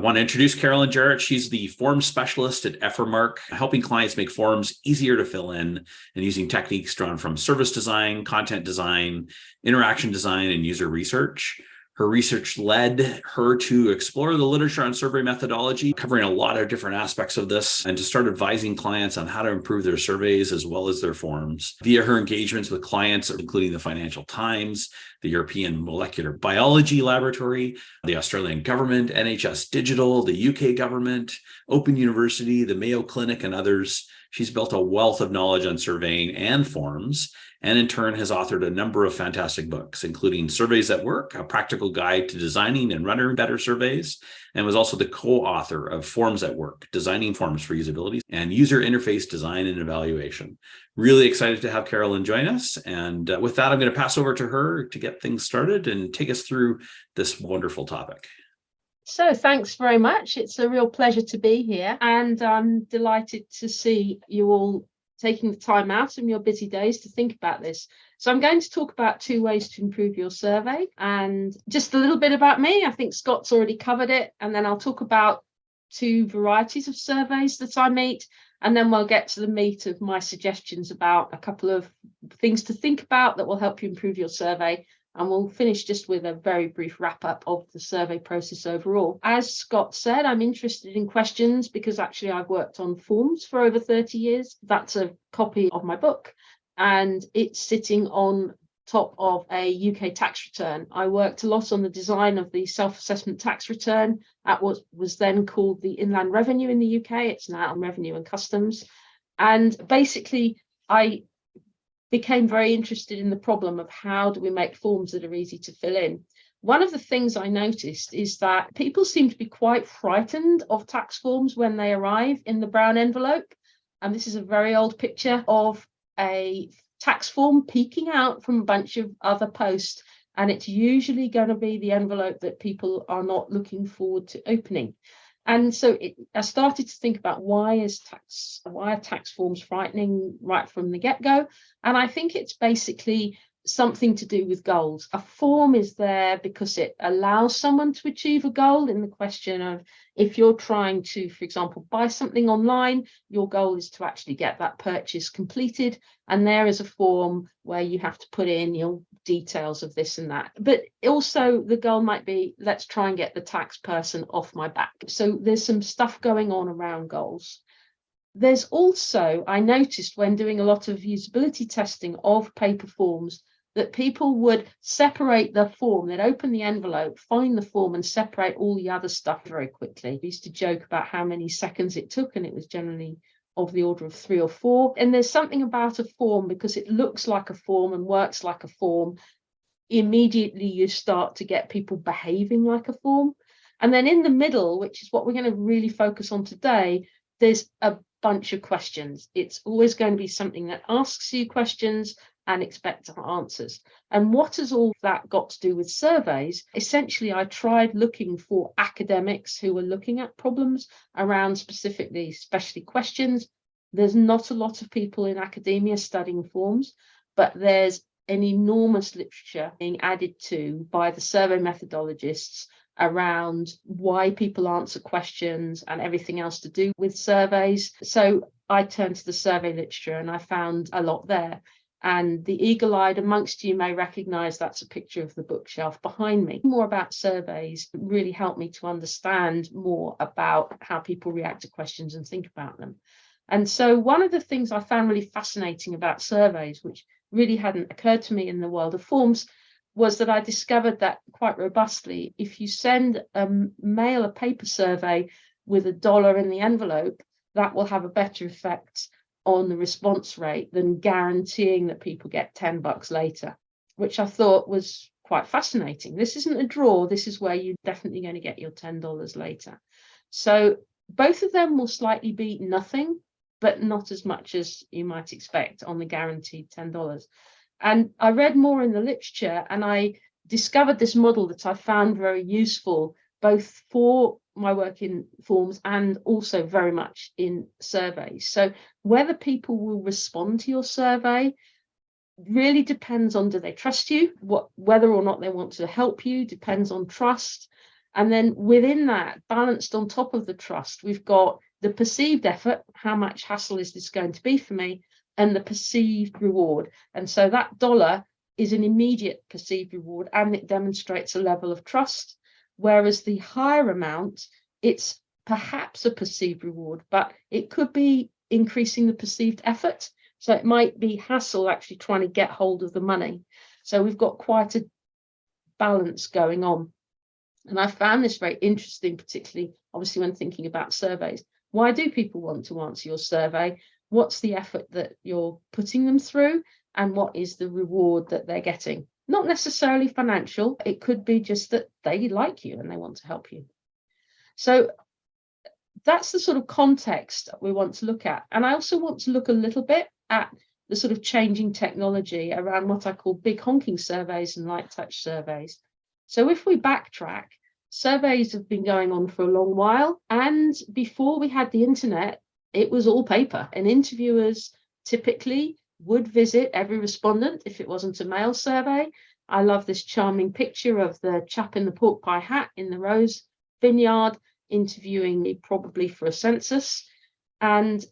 I want to introduce Caroline Jarrett. She's the forms specialist at Effermark, helping clients make forms easier to fill in and using techniques drawn from service design, content design, interaction design, and user research. Her research led her to explore the literature on survey methodology, covering a lot of different aspects of this, and to start advising clients on how to improve their surveys as well as their forms. Via her engagements with clients, including the Financial Times, the European Molecular Biology Laboratory, the Australian government, NHS Digital, the UK government, Open University, the Mayo Clinic, and others, she's built a wealth of knowledge on surveying and forms, and in turn has authored a number of fantastic books, including Surveys at Work, a practical guide to designing and running better surveys, and was also the co-author of Forms at Work, Designing Forms for Usability, and User Interface Design and Evaluation. Really excited to have Caroline join us. And with that, I'm going to pass over to her to get things started and take us through this wonderful topic. So thanks very much. It's a real pleasure to be here, and I'm delighted to see you all taking the time out in your busy days to think about this. So I'm going to talk about 2 ways to improve your survey, and just a little bit about me. I think Scott's already covered it, and then I'll talk about 2 varieties of surveys that I meet, and then we'll get to the meat of my suggestions about a couple of things to think about that will help you improve your survey. And we'll finish just with a very brief wrap up of the survey process overall. As Scott said, I'm interested in questions because actually I've worked on forms for over 30 years. That's a copy of my book, and it's sitting on top of a UK tax return. I worked a lot on the design of the self-assessment tax return at what was then called the Inland Revenue in the UK. It's now on Revenue and Customs. And basically, I became very interested in the problem of how do we make forms that are easy to fill in. One of the things I noticed is that people seem to be quite frightened of tax forms when they arrive in the brown envelope. And this is a very old picture of a tax form peeking out from a bunch of other posts. And it's usually going to be the envelope that people are not looking forward to opening. And so I started to think about why are tax forms frightening right from the get-go? And I think it's basically something to do with goals. A form is there because it allows someone to achieve a goal. In the question of if you're trying to, for example, buy something online, your goal is to actually get that purchase completed. And there is a form where you have to put in your details of this and that. But also the goal might be, let's try and get the tax person off my back. So there's some stuff going on around goals. There's also, I noticed when doing a lot of usability testing of paper forms, that people would separate the form, they'd open the envelope, find the form and separate all the other stuff very quickly. I used to joke about how many seconds it took, and it was generally of the order of 3 or 4. And there's something about a form, because it looks like a form and works like a form, immediately you start to get people behaving like a form. And then in the middle, which is what we're going to really focus on today, there's a bunch of questions. It's always going to be something that asks you questions and expects answers. And what has all that got to do with surveys? Essentially, I tried looking for academics who were looking at problems around specifically, especially questions. There's not a lot of people in academia studying forms, but there's an enormous literature being added to by the survey methodologists around why people answer questions and everything else to do with surveys. So I turned to the survey literature and I found a lot there. And the eagle-eyed amongst you may recognize that's a picture of the bookshelf behind me. More about surveys really helped me to understand more about how people react to questions and think about them. And so one of the things I found really fascinating about surveys, which really hadn't occurred to me in the world of forms, was that I discovered that quite robustly, if you send mail a paper survey with $1 in the envelope, that will have a better effect on the response rate than guaranteeing that people get $10 later, which I thought was quite fascinating. This isn't a draw. This is where you're definitely going to get your $10 later. So both of them will slightly beat nothing, but not as much as you might expect on the guaranteed $10. And I read more in the literature and I discovered this model that I found very useful, both for my work in forms and also very much in surveys. So whether people will respond to your survey really depends on, do they trust you? Whether or not they want to help you depends on trust. And then within that, balanced on top of the trust, we've got the perceived effort, how much hassle is this going to be for me, and the perceived reward. And so that dollar is an immediate perceived reward, and it demonstrates a level of trust, whereas the higher amount, it's perhaps a perceived reward, but it could be increasing the perceived effort. So it might be hassle actually trying to get hold of the money. So we've got quite a balance going on. And I found this very interesting, particularly obviously when thinking about surveys. Why do people want to answer your survey? What's the effort that you're putting them through? And what is the reward that they're getting? Not necessarily financial. It could be just that they like you and they want to help you. So that's the sort of context we want to look at. And I also want to look a little bit at the sort of changing technology around what I call big honking surveys and light touch surveys. So if we backtrack, surveys have been going on for a long while. And before we had the internet, it was all paper. And interviewers typically would visit every respondent if it wasn't a mail survey. I love this charming picture of the chap in the pork pie hat in the rose vineyard interviewing me, probably for a census. And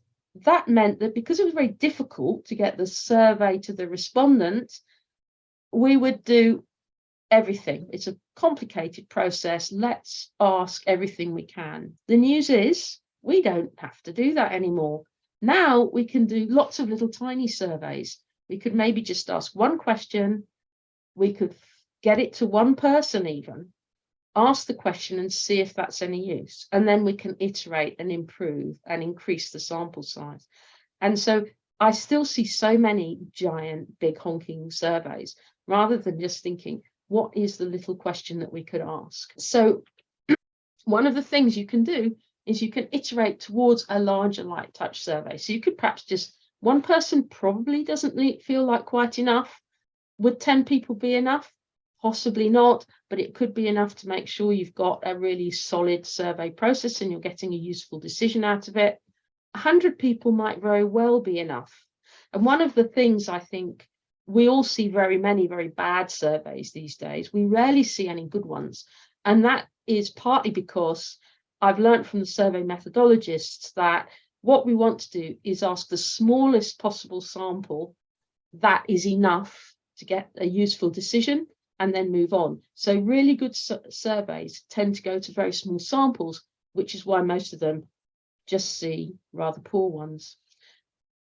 that meant that because it was very difficult to get the survey to the respondent, we would do everything. It's a complicated process. Let's ask everything we can. The news is we don't have to do that anymore. Now we can do lots of little tiny surveys. We could maybe just ask one question. We could get it to one person even, ask the question and see if that's any use. And then we can iterate and improve and increase the sample size. And so I still see so many giant, big honking surveys rather than just thinking, what is the little question that we could ask? So one of the things you can do is you can iterate towards a larger light touch survey. So you could perhaps just, one person probably doesn't feel like quite enough. Would 10 people be enough? Possibly not, but it could be enough to make sure you've got a really solid survey process and you're getting a useful decision out of it. 100 people might very well be enough. And one of the things I think, we all see very many very bad surveys these days. We rarely see any good ones. And that is partly because I've learned from the survey methodologists that what we want to do is ask the smallest possible sample that is enough to get a useful decision and then move on. So really good surveys tend to go to very small samples, which is why most of them just see rather poor ones.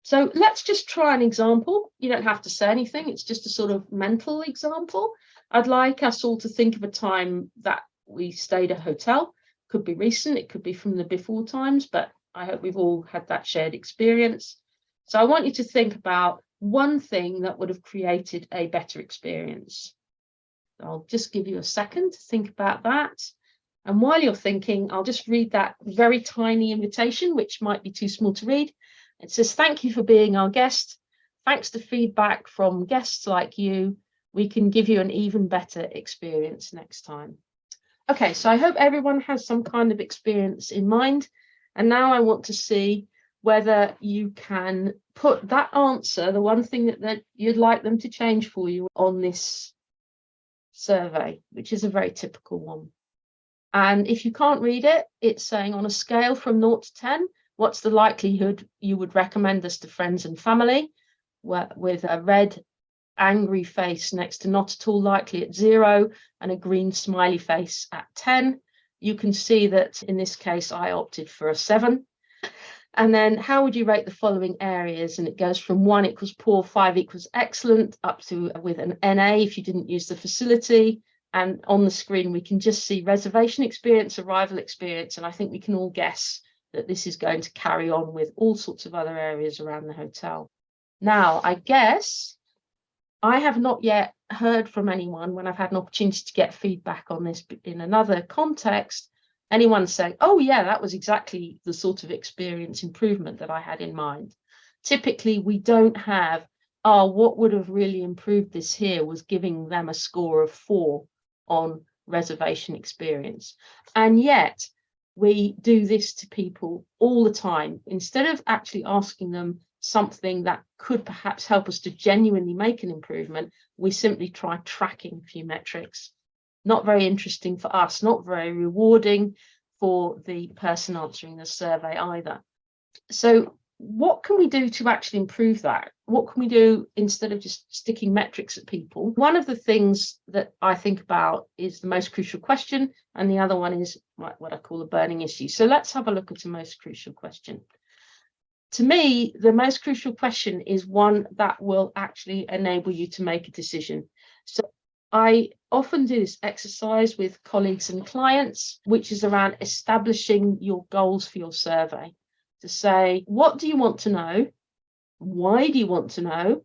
So let's just try an example. You don't have to say anything. It's just a sort of mental example. I'd like us all to think of a time that we stayed at a hotel. Could be recent, it could be from the before times, but I hope we've all had that shared experience. So I want you to think about one thing that would have created a better experience. I'll just give you a second to think about that. And while you're thinking, I'll just read that very tiny invitation, which might be too small to read. It says, thank you for being our guest. Thanks to feedback from guests like you, we can give you an even better experience next time. Okay, so I hope everyone has some kind of experience in mind. And now I want to see whether you can put that answer, the one thing that you'd like them to change for you on this survey, which is a very typical one. And if you can't read it, it's saying on a scale from 0 to 10, what's the likelihood you would recommend us to friends and family, with a red angry face next to not at all likely at 0 and a green smiley face at 10. You can see that in this case, I opted for a 7. And then how would you rate the following areas? And it goes from 1 equals poor, 5 equals excellent, up to with an NA if you didn't use the facility. And on the screen, we can just see reservation experience, arrival experience. And I think we can all guess that this is going to carry on with all sorts of other areas around the hotel. Now, I guess I have not yet heard from anyone when I've had an opportunity to get feedback on this in another context, anyone saying, oh yeah, that was exactly the sort of experience improvement that I had in mind. Typically, we don't have, what would have really improved this here was giving them a score of 4 on reservation experience. And yet we do this to people all the time. Instead of actually asking them something that could perhaps help us to genuinely make an improvement, we simply try tracking a few metrics. not very interesting for us, not very rewarding for the person answering the survey either. So what can we do to actually improve that? What can we do instead of just sticking metrics at people? One of the things that I think about is the most crucial question, and the other one is what I call a burning issue. So let's have a look at the most crucial question. To me, the most crucial question is one that will actually enable you to make a decision. So I often do this exercise with colleagues and clients, which is around establishing your goals for your survey. To say, what do you want to know? Why do you want to know?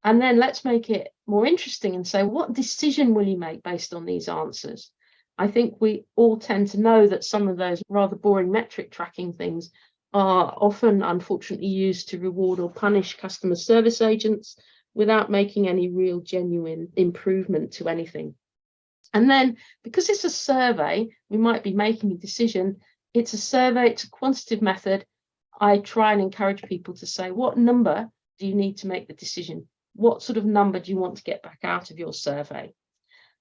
And then let's make it more interesting and say, what decision will you make based on these answers? I think we all tend to know that some of those rather boring metric tracking things are often, unfortunately, used to reward or punish customer service agents without making any real genuine improvement to anything. And then, because it's a survey, we might be making a decision. It's a survey, it's a quantitative method. I try and encourage people to say, what number do you need to make the decision? What sort of number do you want to get back out of your survey?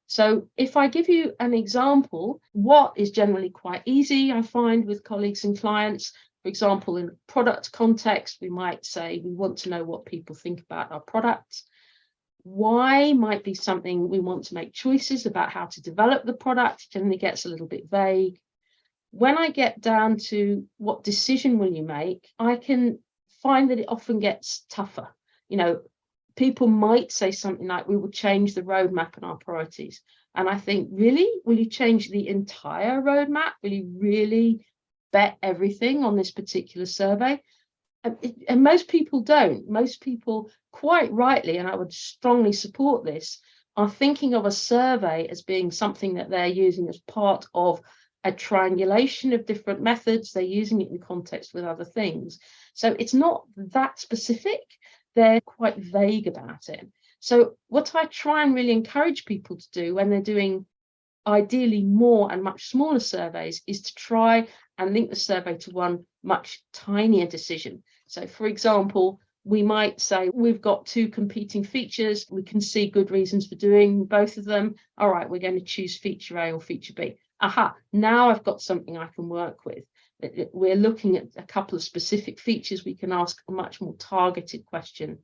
So if I give you an example, what is generally quite easy, I find, with colleagues and clients, for example, in a product context, we might say we want to know what people think about our product. Why might be something we want to make choices about how to develop the product. It generally gets a little bit vague. When I get down to what decision will you make, I can find that it often gets tougher. You know, people might say something like, we will change the roadmap and our priorities. And I think, really? Will you change the entire roadmap? Will you really bet everything on this particular survey? And most people don't. Most people, quite rightly, and I would strongly support this, are thinking of a survey as being something that they're using as part of a triangulation of different methods. They're using it in context with other things. So it's not that specific. They're quite vague about it. So what I try and really encourage people to do when they're doing ideally more and much smaller surveys is to try and link the survey to one much tinier decision. So, for example, we might say we've got two competing features. We can see good reasons for doing both of them. All right, we're going to choose feature A or feature B. Aha, now I've got something I can work with. We're looking at a couple of specific features. We can ask a much more targeted question.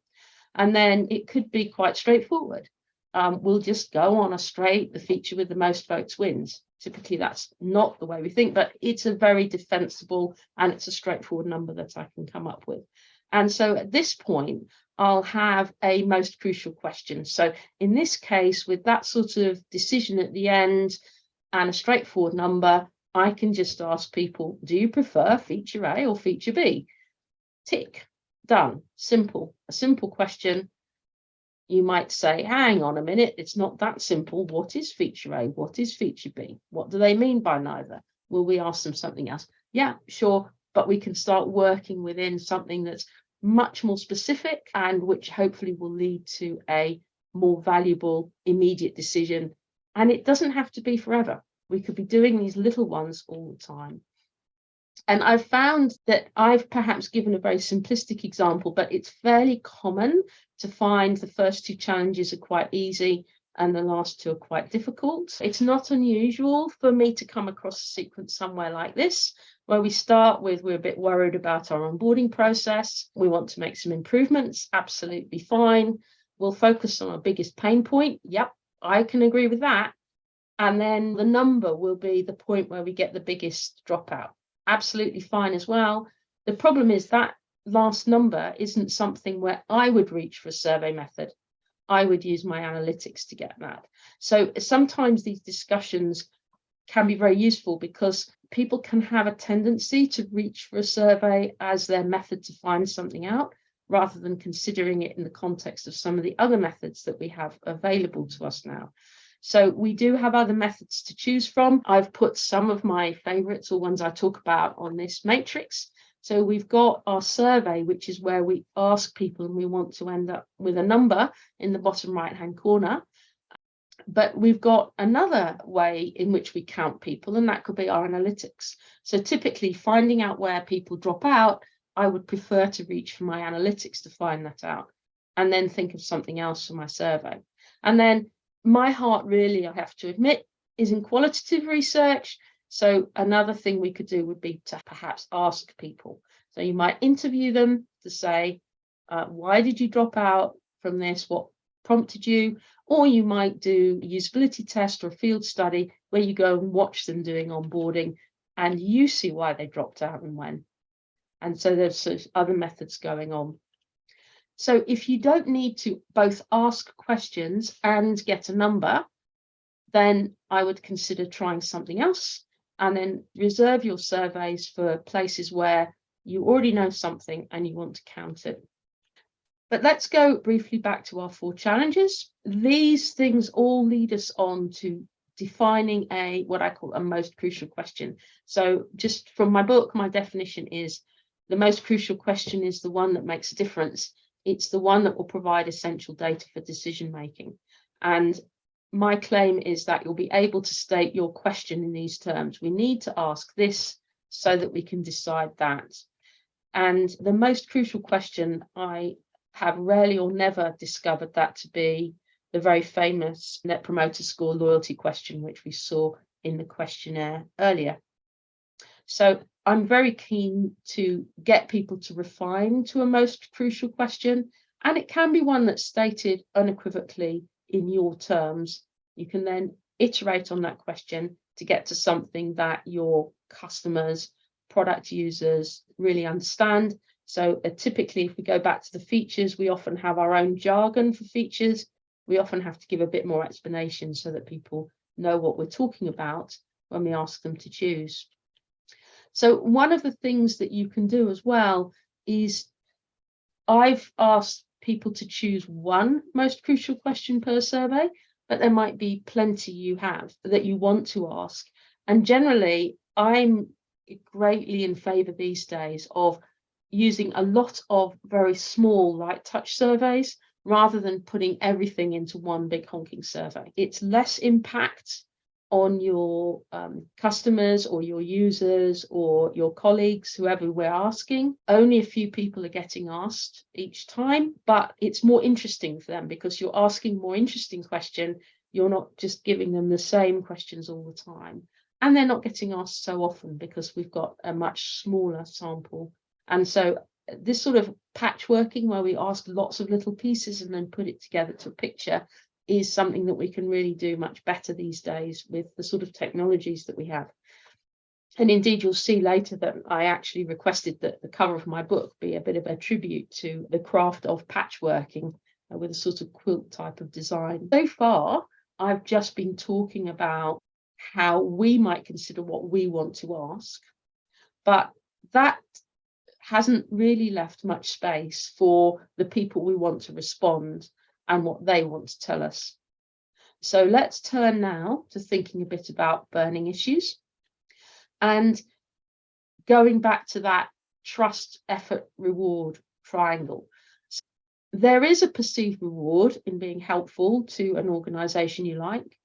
And then it could be quite straightforward. We'll just go on a straight, the feature with the most votes wins. Typically, that's not the way we think, but it's a very defensible and it's a straightforward number that I can come up with. And so at this point, I'll have a most crucial question. So in this case, with that sort of decision at the end and a straightforward number, I can just ask people, do you prefer feature A or feature B? Tick, done, simple, a simple question. You might say, hang on a minute, it's not that simple. What is feature A? What is feature B? What do they mean by neither? Will we ask them something else? Yeah, sure, but we can start working within something that's much more specific and which hopefully will lead to a more valuable immediate decision. And it doesn't have to be forever. We could be doing these little ones all the time. And I've found that I've perhaps given a very simplistic example, but it's fairly common to find the first two challenges are quite easy and the last two are quite difficult. It's not unusual for me to come across a sequence somewhere like this, where we start with, we're a bit worried about our onboarding process. We want to make some improvements. Absolutely fine. We'll focus on our biggest pain point. Yep, I can agree with that. And then the number will be the point where we get the biggest dropout. Absolutely fine as well. The problem is that last number isn't something where I would reach for a survey method. I would use my analytics to get that. So sometimes these discussions can be very useful because people can have a tendency to reach for a survey as their method to find something out, rather than considering it in the context of some of the other methods that we have available to us now. So we do have other methods to choose from. I've put some of my favorites or ones I talk about on this matrix. So we've got our survey, which is where we ask people and we want to end up with a number in the bottom right-hand corner. But we've got another way in which we count people, and that could be our analytics. So typically finding out where people drop out, I would prefer to reach for my analytics to find that out and then think of something else for my survey. And then my heart really, I have to admit, isn't qualitative research. So another thing we could do would be to perhaps ask people. So you might interview them to say, why did you drop out from this? What prompted you? Or you might do a usability test or a field study where you go and watch them doing onboarding and you see why they dropped out and when. And so there's sort of other methods going on. So if you don't need to both ask questions and get a number, then I would consider trying something else and then reserve your surveys for places where you already know something and you want to count it. But let's go briefly back to our 4 challenges. These things all lead us on to defining what I call a most crucial question. So just from my book, my definition is the most crucial question is the one that makes a difference. It's the one that will provide essential data for decision making. And my claim is that you'll be able to state your question in these terms. We need to ask this so that we can decide that. And the most crucial question, I have rarely or never discovered that to be the very famous Net Promoter Score loyalty question, which we saw in the questionnaire earlier. So I'm very keen to get people to refine to a most crucial question, and it can be one that's stated unequivocally in your terms. You can then iterate on that question to get to something that your customers, product users really understand. So typically, if we go back to the features, we often have our own jargon for features. We often have to give a bit more explanation so that people know what we're talking about when we ask them to choose. So one of the things that you can do as well is I've asked people to choose one most crucial question per survey, but there might be plenty you have that you want to ask. And generally, I'm greatly in favor these days of using a lot of very small light touch surveys rather than putting everything into one big honking survey. It's less impact on your customers or your users or your colleagues, whoever we're asking. Only a few people are getting asked each time, but it's more interesting for them because you're asking more interesting question. You're not just giving them the same questions all the time. And they're not getting asked so often because we've got a much smaller sample. And so this sort of patchworking where we ask lots of little pieces and then put it together to a picture is something that we can really do much better these days with the sort of technologies that we have. And indeed, you'll see later that I actually requested that the cover of my book be a bit of a tribute to the craft of patchworking with a sort of quilt type of design. So far, I've just been talking about how we might consider what we want to ask, but that hasn't really left much space for the people we want to respond and what they want to tell us. So let's turn now to thinking a bit about burning issues and going back to that trust, effort, reward triangle. So there is a perceived reward in being helpful to an organization you like,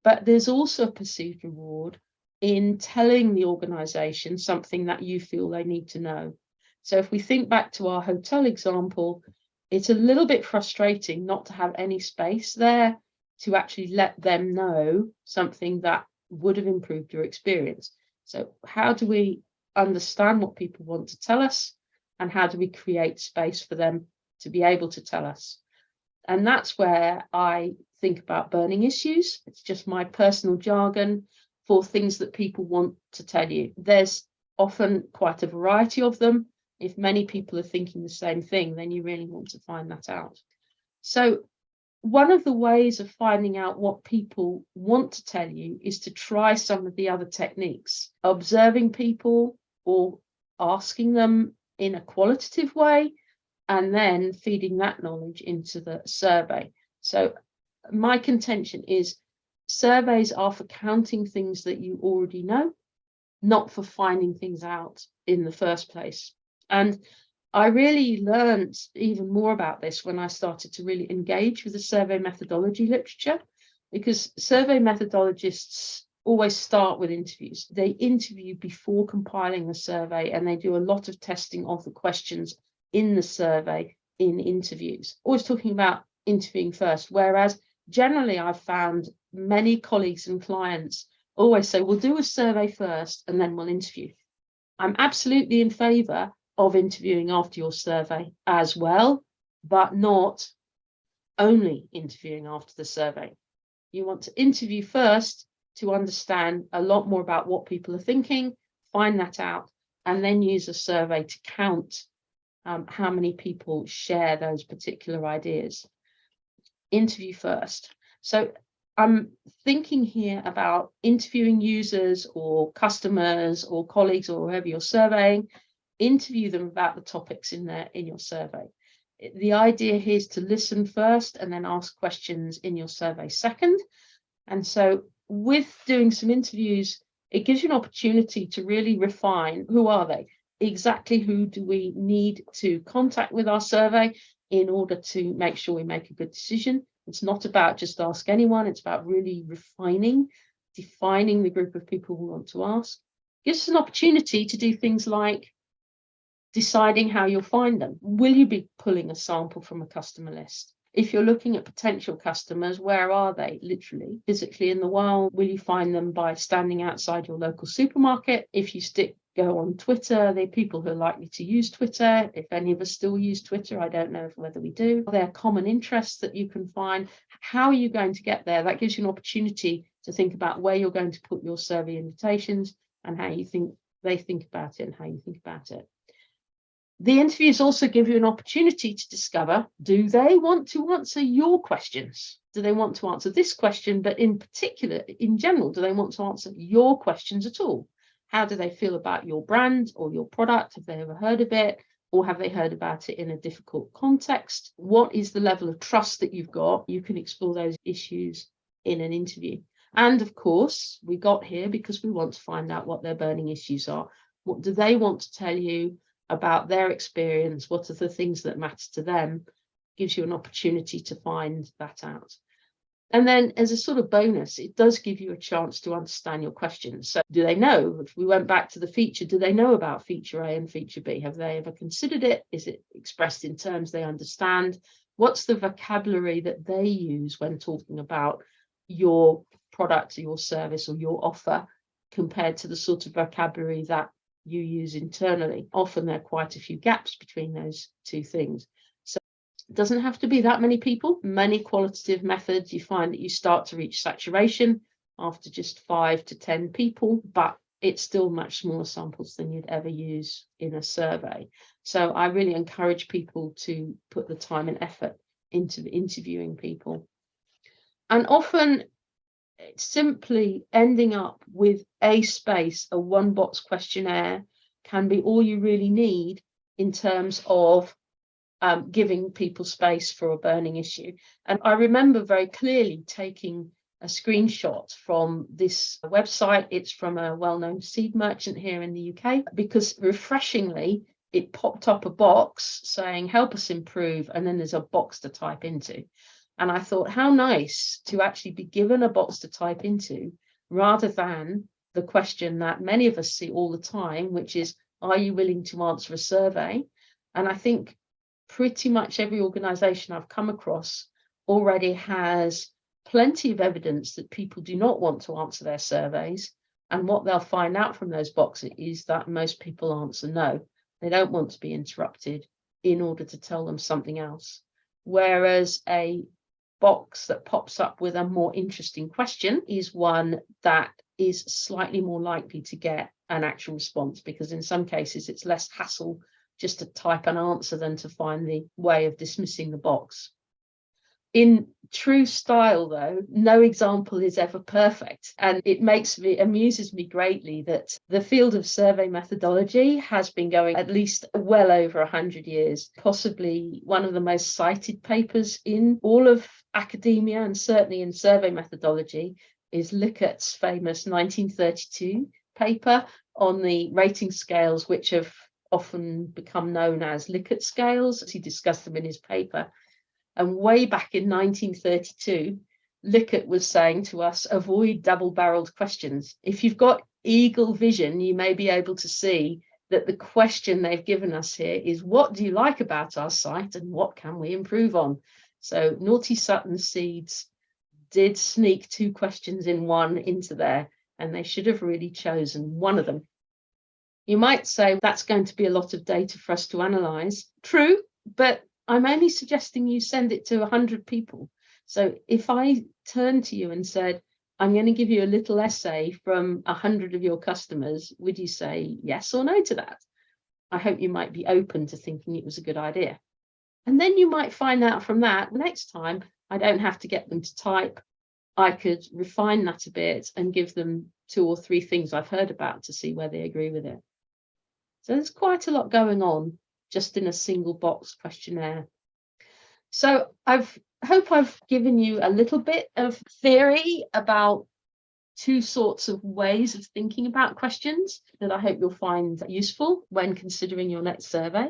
but there's also a perceived reward in telling the organization something that you feel they need to know. So if we think back to our hotel example, it's a little bit frustrating not to have any space there to actually let them know something that would have improved your experience. So how do we understand what people want to tell us, and how do we create space for them to be able to tell us? And that's where I think about burning issues. It's just my personal jargon for things that people want to tell you. There's often quite a variety of them. If many people are thinking the same thing, then you really want to find that out. So one of the ways of finding out what people want to tell you is to try some of the other techniques, observing people or asking them in a qualitative way, and then feeding that knowledge into the survey. So my contention is surveys are for counting things that you already know, not for finding things out in the first place. And I really learned even more about this when I started to really engage with the survey methodology literature, because survey methodologists always start with interviews. They interview before compiling the survey, and they do a lot of testing of the questions in the survey in interviews, always talking about interviewing first, whereas generally I've found many colleagues and clients always say, we'll do a survey first and then we'll interview. I'm absolutely in favour of interviewing after your survey as well, but not only interviewing after the survey. You want to interview first to understand a lot more about what people are thinking, find that out, and then use a survey to count how many people share those particular ideas. Interview first. So I'm thinking here about interviewing users or customers or colleagues or whoever you're surveying. Interview them about the topics in your survey. The idea here is to listen first and then ask questions in your survey second. And so with doing some interviews, it gives you an opportunity to really refine who are they? Exactly who do we need to contact with our survey in order to make sure we make a good decision. It's not about just ask anyone, it's about really refining, defining the group of people we want to ask. Gives us an opportunity to do things like deciding how you'll find them. Will you be pulling a sample from a customer list? If you're looking at potential customers, where are they literally, physically in the wild? Will you find them by standing outside your local supermarket? If you go on Twitter, they're people who are likely to use Twitter. If any of us still use Twitter, I don't know whether we do. There are common interests that you can find. How are you going to get there? That gives you an opportunity to think about where you're going to put your survey invitations and how you think they think about it and how you think about it. The interviews also give you an opportunity to discover, do they want to answer your questions? Do they want to answer this question, but in particular, in general, do they want to answer your questions at all? How do they feel about your brand or your product? Have they ever heard of it? Or have they heard about it in a difficult context? What is the level of trust that you've got? You can explore those issues in an interview. And of course, we got here because we want to find out what their burning issues are. What do they want to tell you about their experience? What are the things that matter to them? Gives you an opportunity to find that out. And then as a sort of bonus, it does give you a chance to understand your questions. So do they know? If we went back to the feature, do they know about feature A and feature B? Have they ever considered it? Is it expressed in terms they understand? What's the vocabulary that they use when talking about your product or your service or your offer compared to the sort of vocabulary that you use internally? Often there are quite a few gaps between those two things. So it doesn't have to be that many people. Many qualitative methods, you find that you start to reach saturation after just 5 to 10 people, but it's still much smaller samples than you'd ever use in a survey. So I really encourage people to put the time and effort into interviewing people. And often simply ending up with a space, a one-box questionnaire, can be all you really need in terms of giving people space for a burning issue. And I remember very clearly taking a screenshot from this website. It's from a well-known seed merchant here in the UK, because refreshingly, it popped up a box saying, help us improve, and then there's a box to type into. And I thought, how nice to actually be given a box to type into, rather than the question that many of us see all the time, which is, are you willing to answer a survey? And I think pretty much every organization I've come across already has plenty of evidence that people do not want to answer their surveys. And what they'll find out from those boxes is that most people answer no. They don't want to be interrupted in order to tell them something else. Whereas a box that pops up with a more interesting question is one that is slightly more likely to get an actual response, because in some cases it's less hassle just to type an answer than to find the way of dismissing the box. In true style, though, no example is ever perfect, and it amuses me greatly that the field of survey methodology has been going at least well over 100 years. Possibly one of the most cited papers in all of academia, and certainly in survey methodology, is Lickhart's famous 1932 paper on the rating scales, which have often become known as Likert scales. He discussed them in his paper. And way back in 1932, Lickert was saying to us, avoid double-barreled questions. If you've got eagle vision, you may be able to see that the question they've given us here is, what do you like about our site and what can we improve on? So Naughty Sutton seeds did sneak 2 questions in one into there, and they should have really chosen one of them. You might say that's going to be a lot of data for us to analyze. True, but I'm only suggesting you send it to 100 people. So if I turned to you and said, I'm going to give you a little essay from 100 of your customers, would you say yes or no to that? I hope you might be open to thinking it was a good idea. And then you might find out from that next time, I don't have to get them to type. I could refine that a bit and give them 2 or 3 things I've heard about to see where they agree with it. So there's quite a lot going on just in a single box questionnaire. So I hope I've given you a little bit of theory about 2 sorts of ways of thinking about questions that I hope you'll find useful when considering your next survey.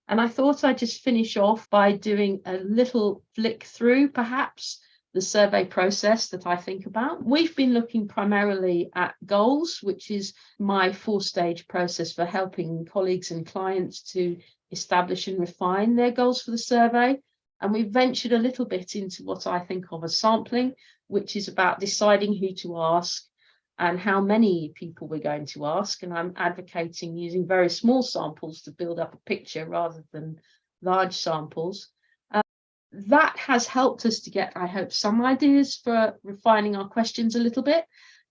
And I thought I'd just finish off by doing a little flick through, perhaps, the survey process that I think about. We've been looking primarily at goals, which is my 4-stage process for helping colleagues and clients to establish and refine their goals for the survey. And we've ventured a little bit into what I think of as sampling, which is about deciding who to ask and how many people we're going to ask. And I'm advocating using very small samples to build up a picture rather than large samples. That has helped us to get, I hope, some ideas for refining our questions a little bit.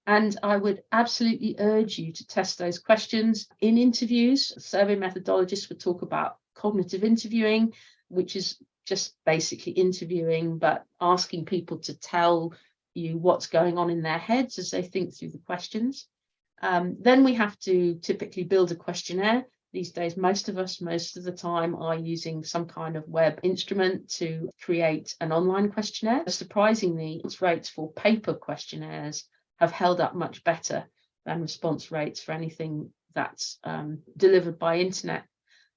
And I would absolutely urge you to test those questions in interviews. Survey methodologists would talk about cognitive interviewing, which is just basically interviewing, but asking people to tell you what's going on in their heads as they think through the questions. Then we have to typically build a questionnaire. These days, most of us, most of the time, are using some kind of web instrument to create an online questionnaire. Surprisingly, response rates for paper questionnaires have held up much better than response rates for anything that's delivered by internet.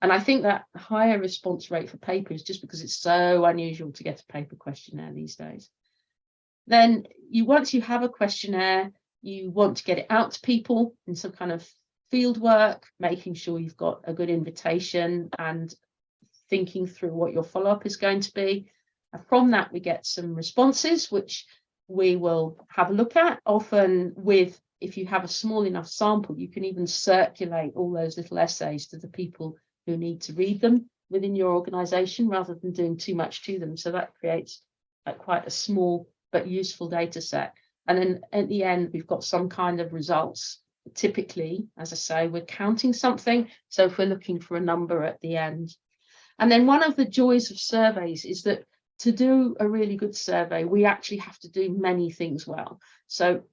And I think that higher response rate for paper is just because it's so unusual to get a paper questionnaire these days. Then once you have a questionnaire, you want to get it out to people in some kind of field work, making sure you've got a good invitation and thinking through what your follow-up is going to be. And from that, we get some responses, which we will have a look at. Often if you have a small enough sample, you can even circulate all those little essays to the people who need to read them within your organization rather than doing too much to them. So that creates quite a small but useful data set. And then at the end, we've got some kind of results. Typically, as I say, we're counting something. So if we're looking for a number at the end. And then one of the joys of surveys is that to do a really good survey, we actually have to do many things well. So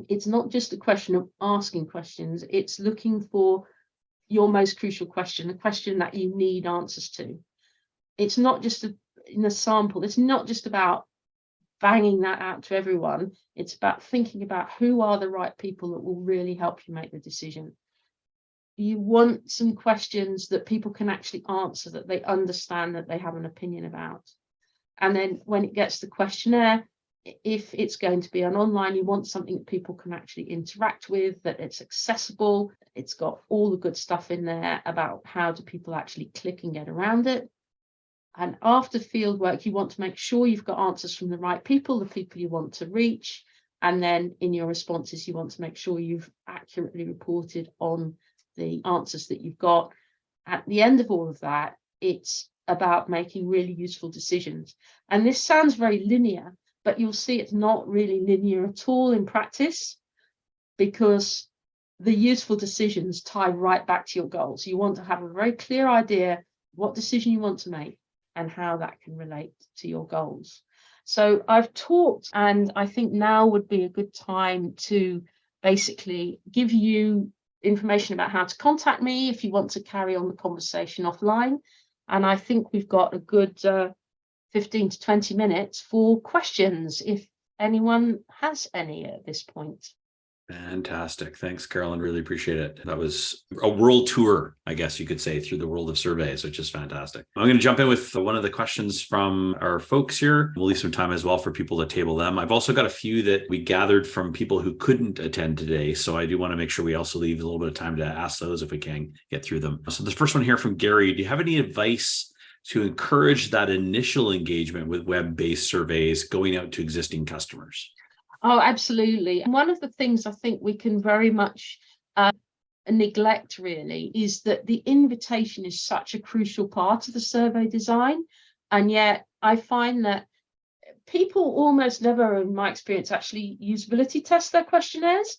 it's not just a question of asking questions, it's looking for your most crucial question, a question that you need answers to. It's not just in a sample, it's not just about banging that out to everyone. It's about thinking about who are the right people that will really help you make the decision. You want some questions that people can actually answer, that they understand, that they have an opinion about. And then when it gets to the questionnaire, if it's going to be an online, you want something that people can actually interact with, that it's accessible. It's got all the good stuff in there about how do people actually click and get around it. And after field work, you want to make sure you've got answers from the right people, the people you want to reach. And then in your responses, you want to make sure you've accurately reported on the answers that you've got. At the end of all of that, it's about making really useful decisions. And this sounds very linear, but you'll see it's not really linear at all in practice, because the useful decisions tie right back to your goals. You want to have a very clear idea what decision you want to make and how that can relate to your goals. So I've talked, and I think now would be a good time to basically give you information about how to contact me if you want to carry on the conversation offline. And I think we've got a good 15 to 20 minutes for questions, if anyone has any at this point. Fantastic. Thanks, Caroline. Really appreciate it. That was a world tour, I guess you could say, through the world of surveys, which is fantastic. I'm going to jump in with one of the questions from our folks here. We'll leave some time as well for people to table them. I've also got a few that we gathered from people who couldn't attend today. So I do want to make sure we also leave a little bit of time to ask those if we can get through them. So the first one here from Gary, do you have any advice to encourage that initial engagement with web-based surveys going out to existing customers? Oh, absolutely. And one of the things I think we can very much neglect really is that the invitation is such a crucial part of the survey design. And yet I find that people almost never, in my experience, actually usability test their questionnaires.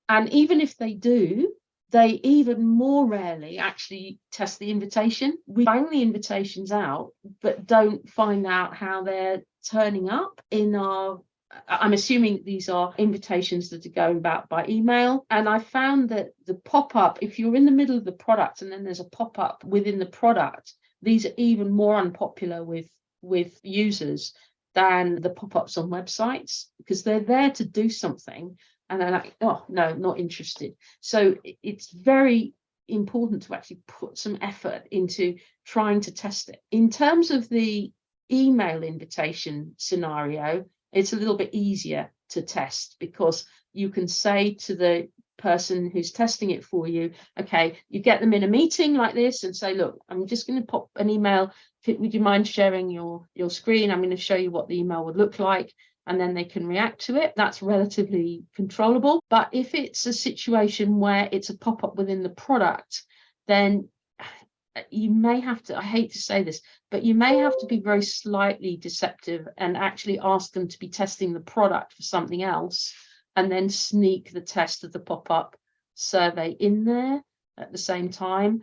And even if they do, they even more rarely actually test the invitation. We bang the invitations out, but don't find out how they're turning up in our, I'm assuming these are invitations that are going out by email. And I found that the pop-up, if you're in the middle of the product and then there's a pop-up within the product, these are even more unpopular with users than the pop-ups on websites, because they're there to do something and they're like, oh no, not interested. So it's very important to actually put some effort into trying to test it. In terms of the email invitation scenario, it's a little bit easier to test, because you can say to the person who's testing it for you, okay, you get them in a meeting like this and say, look, I'm just going to pop an email. Would you mind sharing your screen? I'm going to show you what the email would look like, and then they can react to it. That's relatively controllable. But if it's a situation where it's a pop-up within the product, then you may have to, I hate to say this, but you may have to be very slightly deceptive and actually ask them to be testing the product for something else, and then sneak the test of the pop-up survey in there at the same time.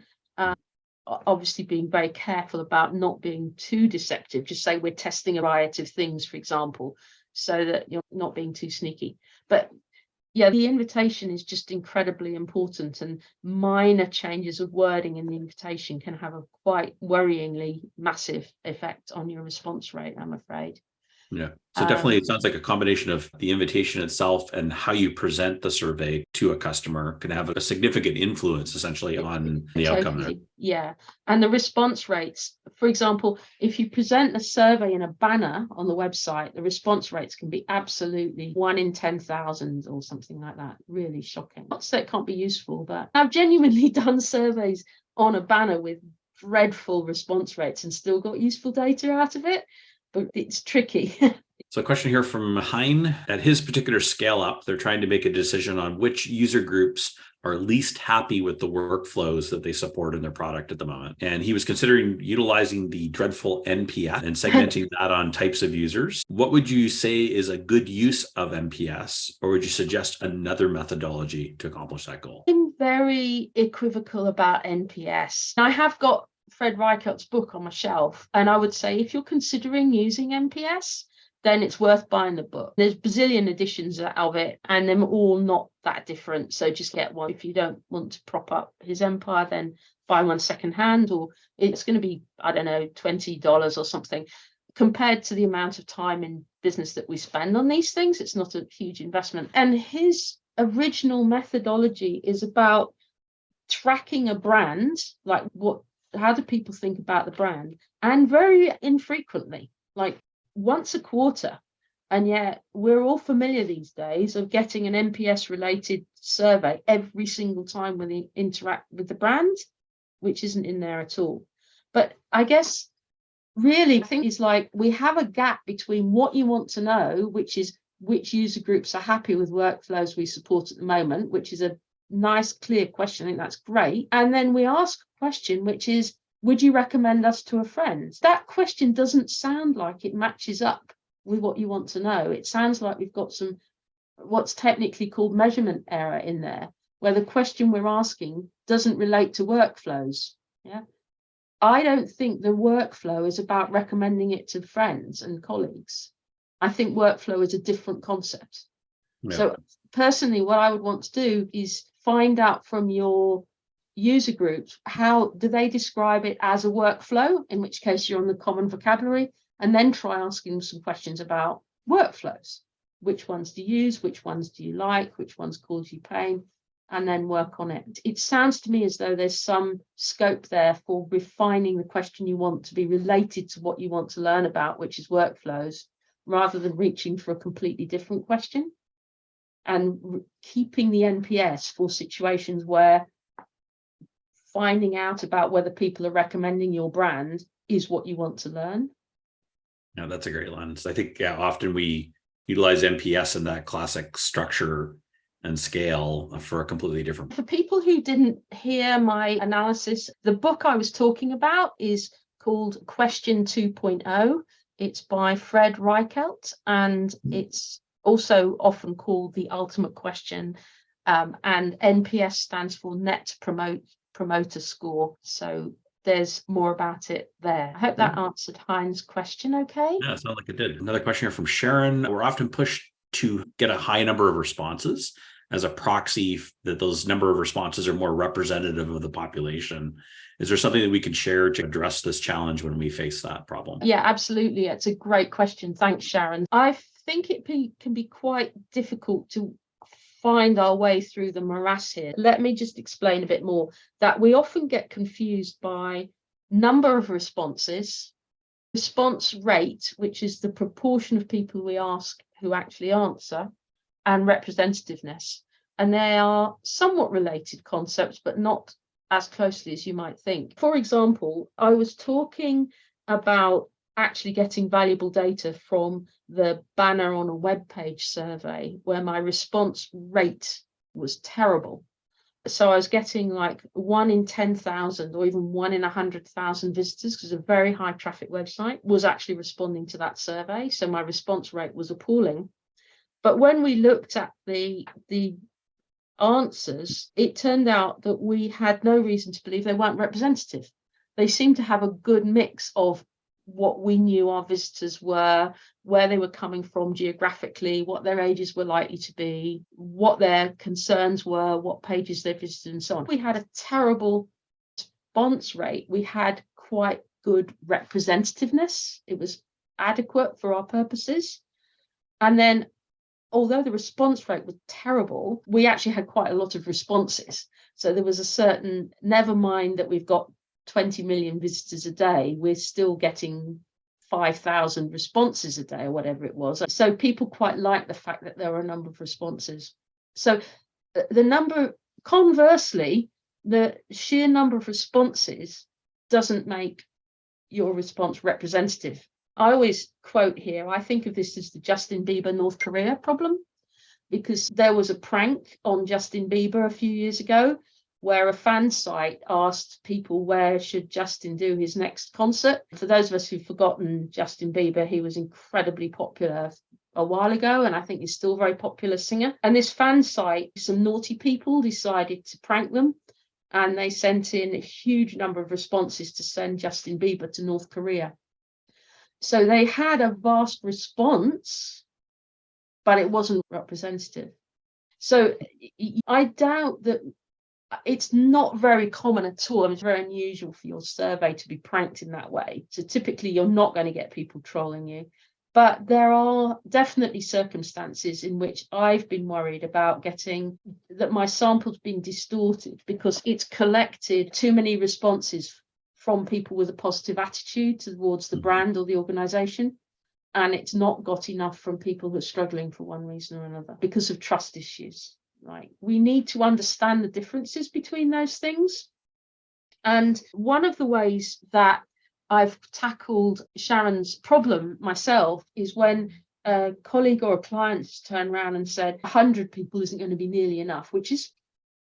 Obviously being very careful about not being too deceptive. Just say we're testing a variety of things, for example, so that you're not being too sneaky. But yeah, the invitation is just incredibly important, and minor changes of wording in the invitation can have a quite worryingly massive effect on your response rate, I'm afraid. Yeah. So definitely it sounds like a combination of the invitation itself and how you present the survey to a customer can have a significant influence essentially on the outcome there. Yeah. And the response rates, for example, if you present a survey in a banner on the website, the response rates can be absolutely 1 in 10,000 or something like that. Really shocking. Not to say it can't be useful, but I've genuinely done surveys on a banner with dreadful response rates and still got useful data out of it. But it's tricky. So a question here from Hein. At his particular scale up, they're trying to make a decision on which user groups are least happy with the workflows that they support in their product at the moment. And he was considering utilizing the dreadful NPS and segmenting that on types of users. What would you say is a good use of NPS, or would you suggest another methodology to accomplish that goal? I'm very equivocal about NPS. I have got Fred Reichert's book on my shelf, and I would say if you're considering using NPS, then it's worth buying the book. There's bazillion editions of it, and they're all not that different. So just get one. If you don't want to prop up his empire, then buy one secondhand, or it's going to be, I don't know, $20 or something. Compared to the amount of time in business that we spend on these things, it's not a huge investment. And his original methodology is about tracking a brand, like how do people think about the brand, and very infrequently, like once a quarter. And yet we're all familiar these days of getting an NPS related survey every single time when they interact with the brand, which isn't in there at all. But I guess really I think it's like we have a gap between what you want to know, which is which user groups are happy with workflows we support at the moment, which is a nice, clear question. I think that's great. And then we ask a question, which is, would you recommend us to a friend? That question doesn't sound like it matches up with what you want to know. It sounds like we've got some, what's technically called measurement error in there, where the question we're asking doesn't relate to workflows. Yeah. I don't think the workflow is about recommending it to friends and colleagues. I think workflow is a different concept. Yeah. So personally, what I would want to do is find out from your user groups, how do they describe it as a workflow, in which case you're on the common vocabulary, and then try asking some questions about workflows. Which ones do you use? Which ones do you like? Which ones cause you pain? And then work on it. It sounds to me as though there's some scope there for refining the question you want to be related to what you want to learn about, which is workflows, rather than reaching for a completely different question. And keeping the NPS for situations where finding out about whether people are recommending your brand is what you want to learn. Yeah, that's a great line. So I think, yeah, often we utilize NPS in that classic structure and scale for a completely different. For people who didn't hear my analysis, the book I was talking about is called Question 2.0. It's by Fred Reichelt, and it's also often called The Ultimate Question. And NPS stands for Net Promoter Score. So there's more about it there. I hope that answered Hein's question okay. Yeah, it sounds like it did. Another question here from Sharon. We're often pushed to get a high number of responses as a proxy that those number of responses are more representative of the population. Is there something that we can share to address this challenge when we face that problem? Yeah, absolutely. It's a great question. Thanks, Sharon. I think it can be quite difficult to find our way through the morass here. Let me just explain a bit more that we often get confused by number of responses, response rate, which is the proportion of people we ask who actually answer, and representativeness. And they are somewhat related concepts, but not as closely as you might think. For example, I was talking about actually getting valuable data from the banner on a web page survey where my response rate was terrible. So I was getting like 1 in 10,000 or even 1 in 100,000 visitors, because a very high traffic website was actually responding to that survey. So my response rate was appalling. But when we looked at the answers, it turned out that we had no reason to believe they weren't representative. They seemed to have a good mix of what we knew our visitors were, where they were coming from geographically, what their ages were likely to be, what their concerns were, what pages they visited, and so on. We had a terrible response rate. We had quite good representativeness. It was adequate for our purposes. And then, although the response rate was terrible, we actually had quite a lot of responses. So there was a certain, never mind that we've got 20 million visitors a day, we're still getting 5,000 responses a day or whatever it was. So people quite like the fact that there are a number of responses. So conversely, the sheer number of responses doesn't make your response representative. I always quote here, I think of this as the Justin Bieber North Korea problem, because there was a prank on Justin Bieber a few years ago where a fan site asked people where should Justin do his next concert. For those of us who've forgotten Justin Bieber, he was incredibly popular a while ago, and I think he's still a very popular singer. And this fan site, some naughty people decided to prank them, and they sent in a huge number of responses to send Justin Bieber to North Korea. So they had a vast response, but it wasn't representative. So I doubt that. It's not very common at all. I mean, it's very unusual for your survey to be pranked in that way. So typically you're not going to get people trolling you. But there are definitely circumstances in which I've been worried about getting that my sample's been distorted because it's collected too many responses from people with a positive attitude towards the brand or the organization. And it's not got enough from people who are struggling for one reason or another because of trust issues. Right. We need to understand the differences between those things. And one of the ways that I've tackled Sharon's problem myself is when a colleague or a client turned around and said 100 people isn't going to be nearly enough, which is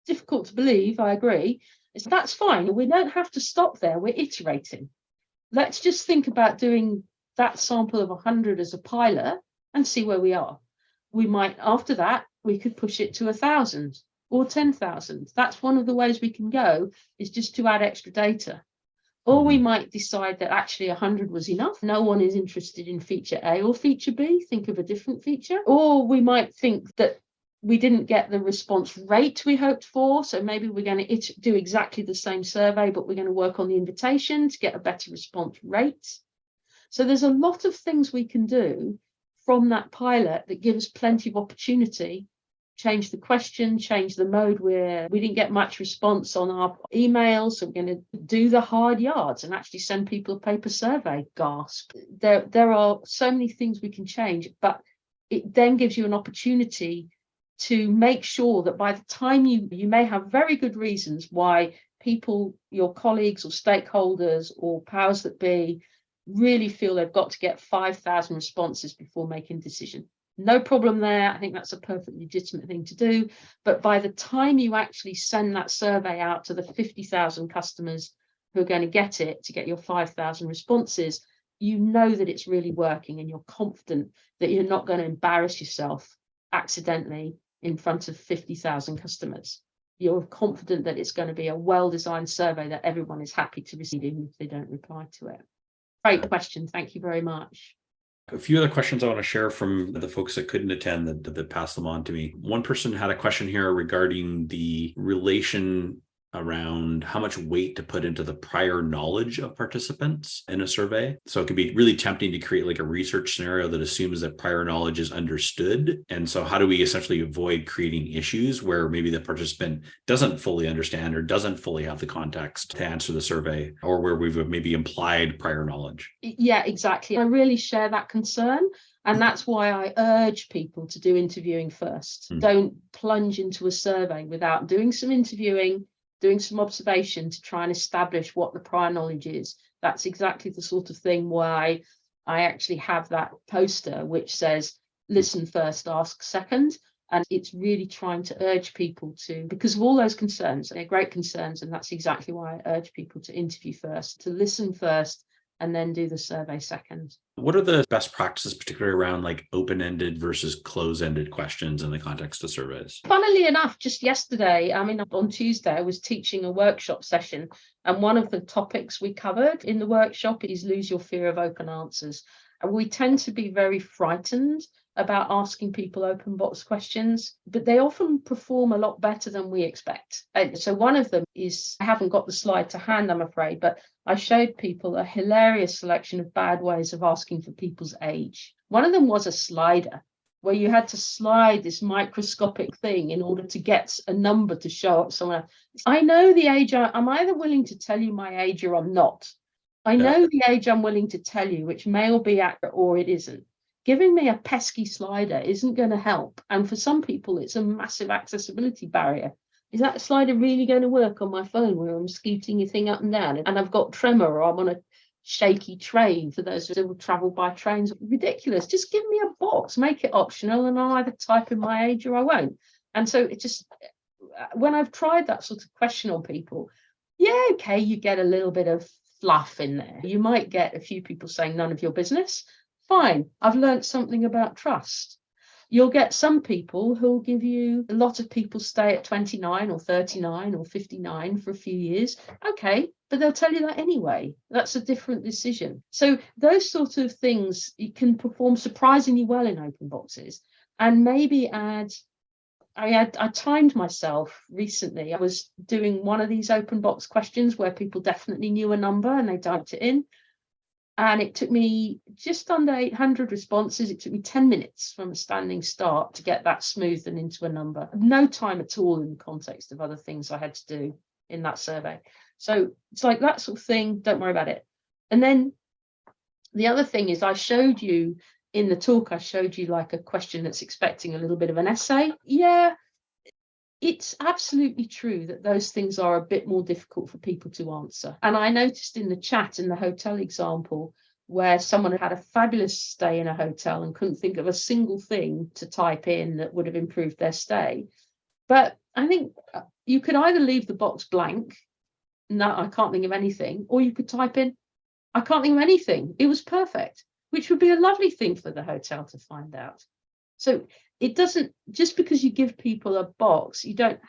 difficult to believe. I agree. That's fine. We don't have to stop there. We're iterating. Let's just think about doing that sample of 100 as a pilot and see where we are. We might, after that, we could push it to 1,000 or 10,000. That's one of the ways we can go, is just to add extra data. Or we might decide that actually 100 was enough. No one is interested in feature A or feature B. Think of a different feature. Or we might think that we didn't get the response rate we hoped for. So maybe we're going to do exactly the same survey, but we're going to work on the invitation to get a better response rate. So there's a lot of things we can do from that pilot that gives plenty of opportunity. Change the question, change the mode where we didn't get much response on our emails. So we're going to do the hard yards and actually send people a paper survey. Gasp. There are so many things we can change, but it then gives you an opportunity to make sure that by the time you may have very good reasons why people, your colleagues or stakeholders or powers that be, really feel they've got to get 5,000 responses before making a decision. No problem there. I think that's a perfectly legitimate thing to do. But by the time you actually send that survey out to the 50,000 customers who are going to get it, to get your 5,000 responses, you know that it's really working, and you're confident that you're not going to embarrass yourself accidentally in front of 50,000 customers. You're confident that it's going to be a well-designed survey that everyone is happy to receive, even if they don't reply to it. Great question. Thank you very much. A few other questions I want to share from the folks that couldn't attend that passed them on to me. One person had a question here regarding the relation around how much weight to put into the prior knowledge of participants in a survey. So it can be really tempting to create like a research scenario that assumes that prior knowledge is understood. And so how do we essentially avoid creating issues where maybe the participant doesn't fully understand or doesn't fully have the context to answer the survey, or where we've maybe implied prior knowledge? Yeah, exactly. I really share that concern. And that's why I urge people to do interviewing first. Don't plunge into a survey without doing some interviewing, doing some observation to try and establish what the prior knowledge is. That's exactly the sort of thing why I actually have that poster which says, listen first, ask second. And it's really trying to urge people to, because of all those concerns, they're great concerns. And that's exactly why I urge people to interview first, to listen first, and then do the survey second. What are the best practices, particularly around like open-ended versus close-ended questions in the context of surveys? Funnily enough, just yesterday, on Tuesday, I was teaching a workshop session, and one of the topics we covered in the workshop is lose your fear of open answers. And we tend to be very frightened about asking people open box questions, but they often perform a lot better than we expect. So one of them is, I haven't got the slide to hand, I'm afraid, but I showed people a hilarious selection of bad ways of asking for people's age. One of them was a slider, where you had to slide this microscopic thing in order to get a number to show up somewhere. I know the age, I'm either willing to tell you my age or I'm not. I know the age I'm willing to tell you, which may all be accurate or it isn't. Giving me a pesky slider isn't going to help. And for some people, it's a massive accessibility barrier. Is that slider really going to work on my phone where I'm scooting your thing up and down and I've got tremor, or I'm on a shaky train for those who travel by trains? Ridiculous. Just give me a box, make it optional, and I'll either type in my age or I won't. And so it just, when I've tried that sort of question on people, yeah, okay, you get a little bit of fluff in there. You might get a few people saying none of your business. Fine, I've learned something about trust. You'll get some people who'll give you, a lot of people stay at 29 or 39 or 59 for a few years. Okay, but they'll tell you that anyway. That's a different decision. So those sort of things, you can perform surprisingly well in open boxes, and maybe add, I timed myself recently. I was doing one of these open box questions where people definitely knew a number and they typed it in. And it took me just under 800 responses. It took me 10 minutes from a standing start to get that smoothed and into a number. No time at all in the context of other things I had to do in that survey. So it's like that sort of thing. Don't worry about it. And then the other thing is, I showed you in the talk, I showed you like a question that's expecting a little bit of an essay. Yeah, it's absolutely true that those things are a bit more difficult for people to answer. And I noticed in the chat, in the hotel example, where someone had a fabulous stay in a hotel and couldn't think of a single thing to type in that would have improved their stay. But I think you could either leave the box blank, no, I can't think of anything, or you could type in, I can't think of anything. It was perfect, which would be a lovely thing for the hotel to find out. So it doesn't, just because you give people a box, they don't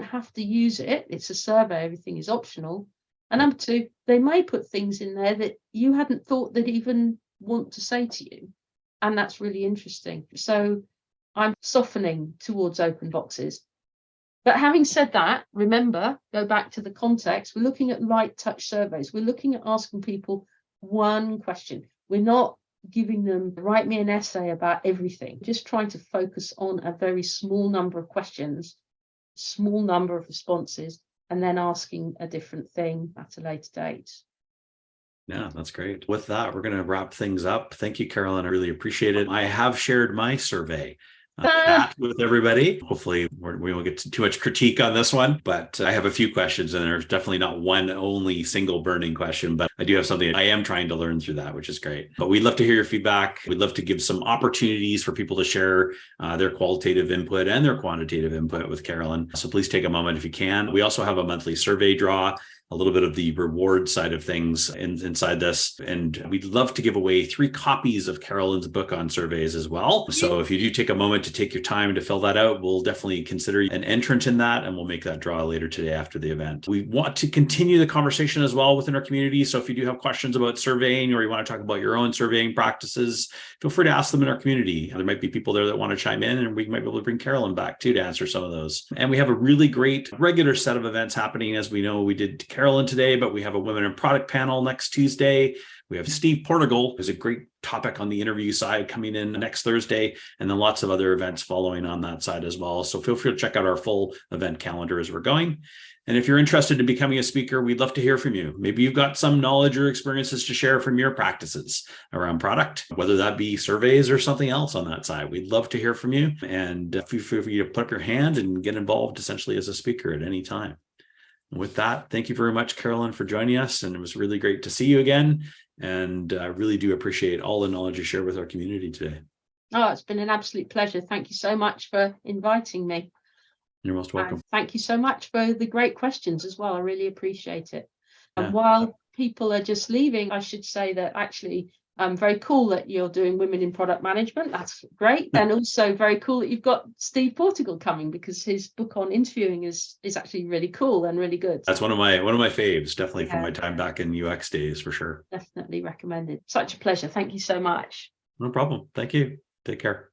have to use it. It's a survey, everything is optional. And number two, they may put things in there that you hadn't thought they'd even want to say to you. And that's really interesting. So I'm softening towards open boxes. But having said that, remember, go back to the context. We're looking at light touch surveys. We're looking at asking people one question. We're not giving them, write me an essay about everything. Just trying to focus on a very small number of questions, small number of responses, and then asking a different thing at a later date. Yeah, that's great. With that, we're going to wrap things up. Thank you, Caroline. I really appreciate it. I have shared my survey chat with everybody. Hopefully we won't get too much critique on this one, but I have a few questions, and there's definitely not one only single burning question, but I do have something I am trying to learn through that, which is great. But we'd love to hear your feedback. We'd love to give some opportunities for people to share their qualitative input and their quantitative input with Carolyn. So please take a moment if you can. We also have a monthly survey draw, a little bit of the reward side of things inside this. And we'd love to give away 3 copies of Carolyn's book on surveys as well. So if you do take a moment to take your time to fill that out, we'll definitely consider an entrant in that, and we'll make that draw later today after the event. We want to continue the conversation as well within our community. So if you do have questions about surveying, or you want to talk about your own surveying practices, feel free to ask them in our community. There might be people there that want to chime in, and we might be able to bring Carolyn back too to answer some of those. And we have a really great regular set of events happening. As we know, we did Carolyn today, but we have a women in product panel next Tuesday. We have Steve Portugal, who's a great topic on the interview side, coming in next Thursday, and then lots of other events following on that side as well. So feel free to check out our full event calendar as we're going. And if you're interested in becoming a speaker, we'd love to hear from you. Maybe you've got some knowledge or experiences to share from your practices around product, whether that be surveys or something else on that side. We'd love to hear from you, and feel free to put up your hand and get involved essentially as a speaker at any time. With that, thank you very much, Carolyn, for joining us. And it was really great to see you again. And I really do appreciate all the knowledge you shared with our community today. Oh, it's been an absolute pleasure. Thank you so much for inviting me. You're most welcome. And thank you so much for the great questions as well. I really appreciate it. Yeah. And while people are just leaving, I should say that actually very cool that you're doing women in product management. That's great. And also very cool that you've got Steve Portugal coming, because his book on interviewing is actually really cool and really good. That's one of my faves, definitely from my time back in UX days, for sure. Definitely recommended. Such a pleasure. Thank you so much. No problem. Thank you. Take care.